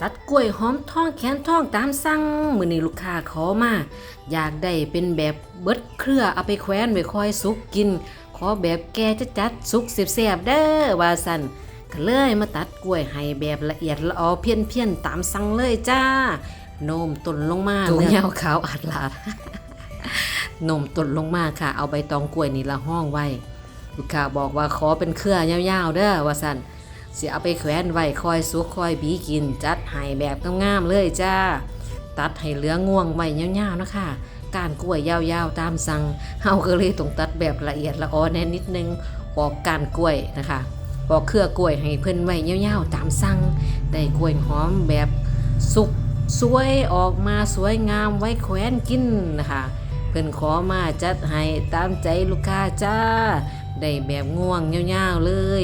ตัดกล้วยหอมทองแขนทองตามสั่งมื้อนี้ลูกค้าขอมาอยากได้เป็นแบบเบิดเครือเอาไปแขวนไว้คอยสุกกินขอแบบแก่จัดๆสุกแซ่บๆเด้อว่าซั่นก็เลยมาตัดกล้วยให้แบบละเอียดละออเพี้ยนๆตามสั่งเลยจ้าโน้มต้นลงมาตัวยาวขาวอัดลาด โน้มต้นลงมาค่ะเอาใบตองกล้วยนี่ละห้องไว้ลูกค้าบอกว่าขอเป็นเครือยาวๆเด้อว่าซั่นสิเอาไปแขวนไว้คอยสุกคอยบีกินจัดให้แบบงามๆเลยจ้าตัดให้เหลือง่วงไว้ยาวๆนะคะก้านกล้วยยาวๆตามสั่งเฮาก็เลยต้องตัดแบบละเอียดละออแน่นิดนึงปอกก้านกล้วยนะคะปอกเครือกล้วยให้เพิ่นไว้ยาวๆตามสั่งได้กล้วยหอมแบบสุกสวยออกมาสวยงามไว้แขวนกินนะคะเพิ่นขอมาจัดให้ตามใจลูกค้าจ้าได้แบบง่วงยาวๆเลย